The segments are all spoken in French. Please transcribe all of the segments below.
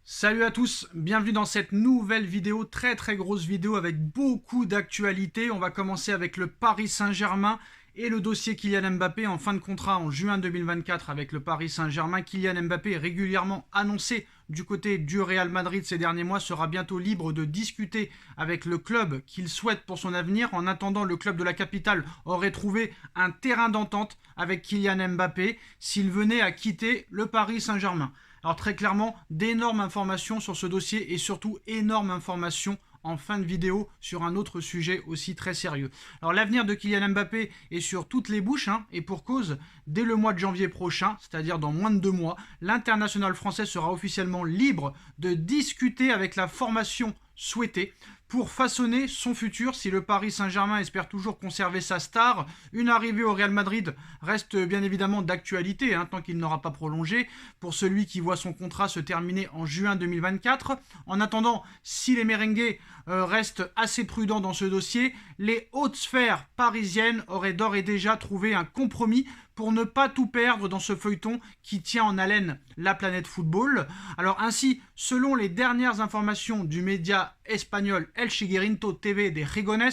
Salut à tous, bienvenue dans cette nouvelle vidéo, très grosse vidéo avec beaucoup d'actualités. On va commencer avec le Paris Saint-Germain et le dossier Kylian Mbappé en fin de contrat en juin 2024 avec le Paris Saint-Germain. Kylian Mbappé, régulièrement annoncé du côté du Real Madrid ces derniers mois, sera bientôt libre de discuter avec le club qu'il souhaite pour son avenir. En attendant, le club de la capitale aurait trouvé un terrain d'entente avec Kylian Mbappé s'il venait à quitter le Paris Saint-Germain. Alors très clairement, d'énormes informations sur ce dossier et surtout énormes informations en fin de vidéo sur un autre sujet aussi très sérieux. Alors l'avenir de Kylian Mbappé est sur toutes les bouches, et pour cause, dès le mois de janvier prochain, c'est-à-dire dans moins de 2 mois, l'international français sera officiellement libre de discuter avec la formation souhaitée pour façonner son futur. Si le Paris Saint-Germain espère toujours conserver sa star, une arrivée au Real Madrid reste bien évidemment d'actualité, tant qu'il n'aura pas prolongé, pour celui qui voit son contrat se terminer en juin 2024. En attendant, si les merengues restent assez prudents dans ce dossier, les hautes sphères parisiennes auraient d'ores et déjà trouvé un compromis pour ne pas tout perdre dans ce feuilleton qui tient en haleine la planète football. Alors ainsi, selon les dernières informations du média espagnol El Chiguirinto TV de Rigones,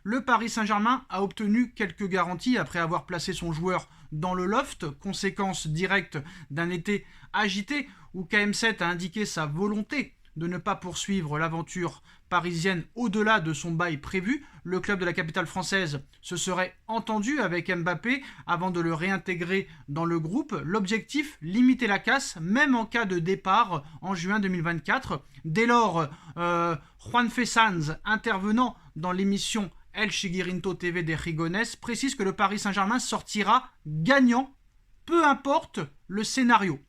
le Paris Saint-Germain a obtenu quelques garanties après avoir placé son joueur dans le loft, conséquence directe d'un été agité où KM7 a indiqué sa volonté de ne pas poursuivre l'aventure parisienne au-delà de son bail prévu. Le club de la capitale française se serait entendu avec Mbappé avant de le réintégrer dans le groupe. L'objectif, limiter la casse, même en cas de départ en juin 2024. Dès lors, Juan Sanz, intervenant dans l'émission El Chiguirinto TV de Rigones, précise que le Paris Saint-Germain sortira gagnant, peu importe le scénario.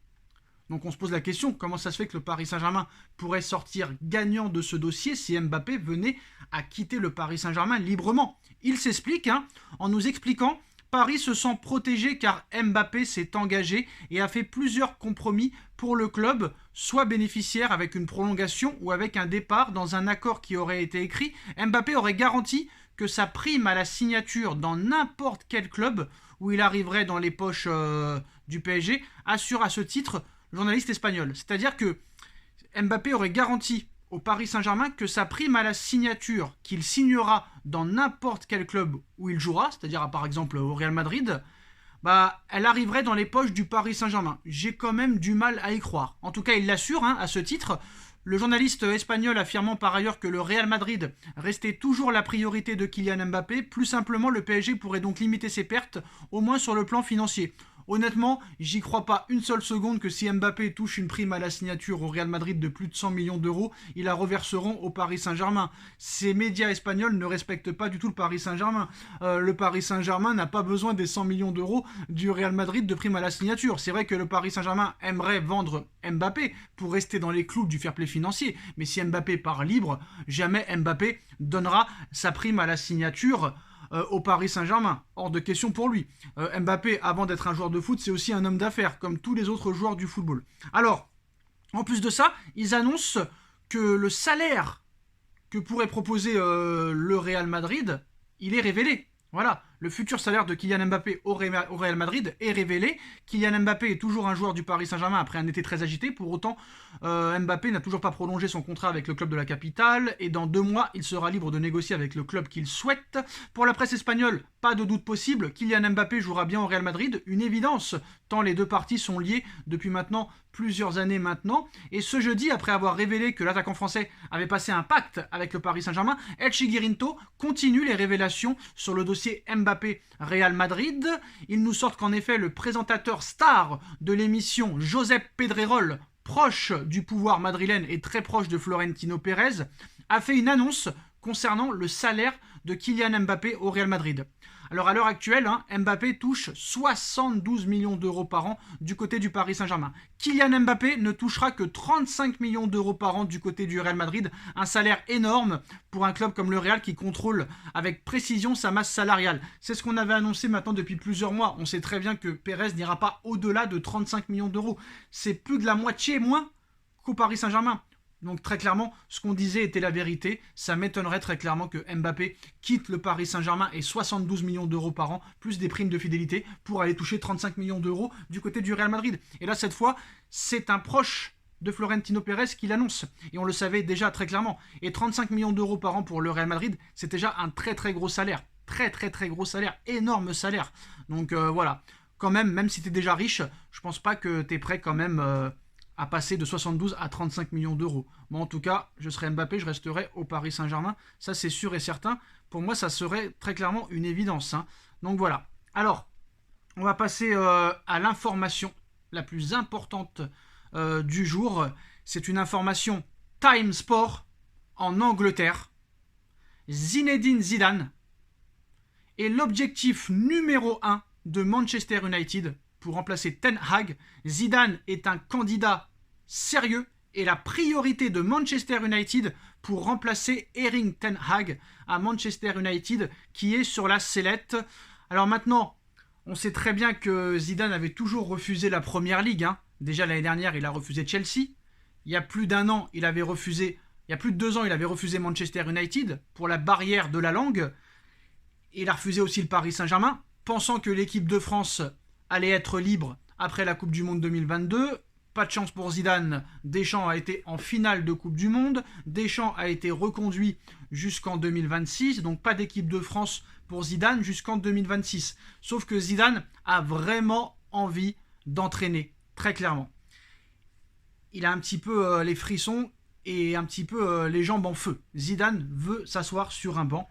Donc on se pose la question, comment ça se fait que le Paris Saint-Germain pourrait sortir gagnant de ce dossier si Mbappé venait à quitter le Paris Saint-Germain librement? Il s'explique en nous expliquant: Paris se sent protégé car Mbappé s'est engagé et a fait plusieurs compromis pour le club, soit bénéficiaire avec une prolongation ou avec un départ dans un accord qui aurait été écrit. Mbappé aurait garanti que sa prime à la signature dans n'importe quel club où il arriverait dans les poches du PSG assure à ce titre journaliste espagnol. C'est-à-dire que Mbappé aurait garanti au Paris Saint-Germain que sa prime à la signature qu'il signera dans n'importe quel club où il jouera, c'est-à-dire par exemple au Real Madrid, elle arriverait dans les poches du Paris Saint-Germain. J'ai quand même du mal à y croire. En tout cas, il l'assure à ce titre. Le journaliste espagnol affirmant par ailleurs que le Real Madrid restait toujours la priorité de Kylian Mbappé. Plus simplement, le PSG pourrait donc limiter ses pertes, au moins sur le plan financier. Honnêtement, j'y crois pas une seule seconde que si Mbappé touche une prime à la signature au Real Madrid de plus de 100 millions d'euros, ils la reverseront au Paris Saint-Germain. Ces médias espagnols ne respectent pas du tout le Paris Saint-Germain. Le Paris Saint-Germain n'a pas besoin des 100 millions d'euros du Real Madrid de prime à la signature. C'est vrai que le Paris Saint-Germain aimerait vendre Mbappé pour rester dans les clous du fair play financier. Mais si Mbappé part libre, jamais Mbappé donnera sa prime à la signature au Paris Saint-Germain. Hors de question pour lui. Mbappé, avant d'être un joueur de foot, c'est aussi un homme d'affaires, comme tous les autres joueurs du football. Alors, en plus de ça, ils annoncent que le salaire que pourrait proposer le Real Madrid, il est révélé. Voilà, le futur salaire de Kylian Mbappé au Real Madrid est révélé. Kylian Mbappé est toujours un joueur du Paris Saint-Germain après un été très agité. Pour autant, Mbappé n'a toujours pas prolongé son contrat avec le club de la capitale et dans 2 mois, il sera libre de négocier avec le club qu'il souhaite. Pour la presse espagnole, pas de doute possible, Kylian Mbappé jouera bien au Real Madrid, une évidence, tant les deux parties sont liées depuis maintenant plusieurs années maintenant. Et ce jeudi, après avoir révélé que l'attaquant français avait passé un pacte avec le Paris Saint-Germain, El Chiguirinto continue les révélations sur le dossier Mbappé-Real Madrid. Ils nous sortent qu'en effet, le présentateur star de l'émission, Josep Pedrerol, proche du pouvoir madrilène et très proche de Florentino Pérez, a fait une annonce concernant le salaire de Kylian Mbappé au Real Madrid. Alors à l'heure actuelle, Mbappé touche 72 millions d'euros par an du côté du Paris Saint-Germain. Kylian Mbappé ne touchera que 35 millions d'euros par an du côté du Real Madrid, un salaire énorme pour un club comme le Real qui contrôle avec précision sa masse salariale. C'est ce qu'on avait annoncé maintenant depuis plusieurs mois. On sait très bien que Pérez n'ira pas au-delà de 35 millions d'euros. C'est plus de la moitié moins qu'au Paris Saint-Germain. Donc très clairement, ce qu'on disait était la vérité. Ça m'étonnerait très clairement que Mbappé quitte le Paris Saint-Germain et 72 millions d'euros par an, plus des primes de fidélité, pour aller toucher 35 millions d'euros du côté du Real Madrid. Et là, cette fois, c'est un proche de Florentino Pérez qu'il annonce. Et on le savait déjà très clairement. Et 35 millions d'euros par an pour le Real Madrid, c'est déjà un très très gros salaire. Très gros salaire. Énorme salaire. Donc voilà. Quand même si tu es déjà riche, je pense pas que tu es prêt quand même à passer de 72 à 35 millions d'euros. Moi en tout cas, je serais Mbappé, je resterai au Paris Saint-Germain. Ça c'est sûr et certain. Pour moi, ça serait très clairement une évidence. Hein. Donc voilà. Alors, on va passer à l'information la plus importante du jour. C'est une information Time Sport en Angleterre. Zinedine Zidane est l'objectif numéro 1 de Manchester United pour remplacer Ten Hag. Zidane est un candidat sérieux et la priorité de Manchester United pour remplacer Erik Ten Hag à Manchester United qui est sur la sellette. Alors maintenant, on sait très bien que Zidane avait toujours refusé la Première Ligue. Hein. Déjà l'année dernière, il a refusé Chelsea. Il y a plus d'un an, il avait refusé. Il y a plus de 2 ans, il avait refusé Manchester United pour la barrière de la langue. Il a refusé aussi le Paris Saint-Germain, pensant que l'équipe de France allait être libre après la Coupe du Monde 2022. Pas de chance pour Zidane. Deschamps a été en finale de Coupe du Monde. Deschamps a été reconduit jusqu'en 2026. Donc pas d'équipe de France pour Zidane jusqu'en 2026. Sauf que Zidane a vraiment envie d'entraîner, très clairement. Il a un petit peu les frissons et un petit peu les jambes en feu. Zidane veut s'asseoir sur un banc.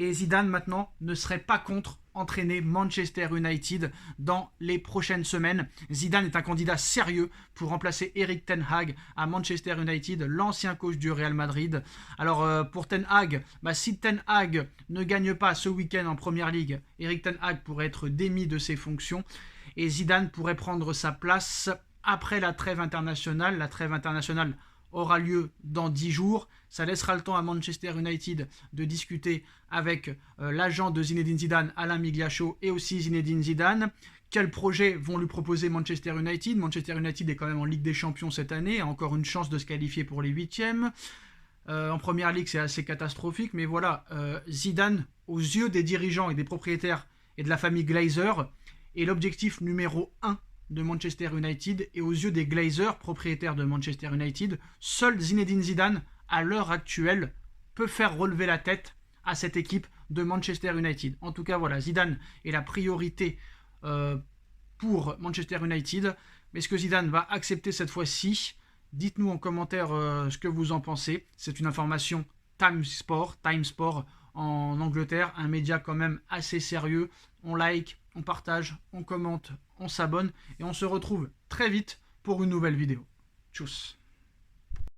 Et Zidane maintenant ne serait pas contre entraîner Manchester United dans les prochaines semaines. Zidane est un candidat sérieux pour remplacer Erik Ten Hag à Manchester United, l'ancien coach du Real Madrid. Alors pour Ten Hag, si Ten Hag ne gagne pas ce week-end en Première Ligue, Erik Ten Hag pourrait être démis de ses fonctions et Zidane pourrait prendre sa place après la trêve internationale. La trêve internationale aura lieu dans 10 jours. Ça laissera le temps à Manchester United de discuter avec l'agent de Zinedine Zidane, Alain Migliaccio, et aussi Zinedine Zidane. Quels projets vont lui proposer Manchester United? Manchester United est quand même en Ligue des Champions cette année, a encore une chance de se qualifier pour les 8e. En Première Ligue, c'est assez catastrophique, mais voilà, Zidane, aux yeux des dirigeants et des propriétaires et de la famille Glazer, est l'objectif numéro 1 de Manchester United, et aux yeux des Glazers, propriétaires de Manchester United, seul Zinedine Zidane, à l'heure actuelle, peut faire relever la tête à cette équipe de Manchester United. En tout cas, voilà, Zidane est la priorité pour Manchester United. Mais est-ce que Zidane va accepter cette fois-ci? Dites-nous en commentaire ce que vous en pensez. C'est une information Time Sport en Angleterre, un média quand même assez sérieux. On like, on partage, on commente, on s'abonne et on se retrouve très vite pour une nouvelle vidéo. Tchuss.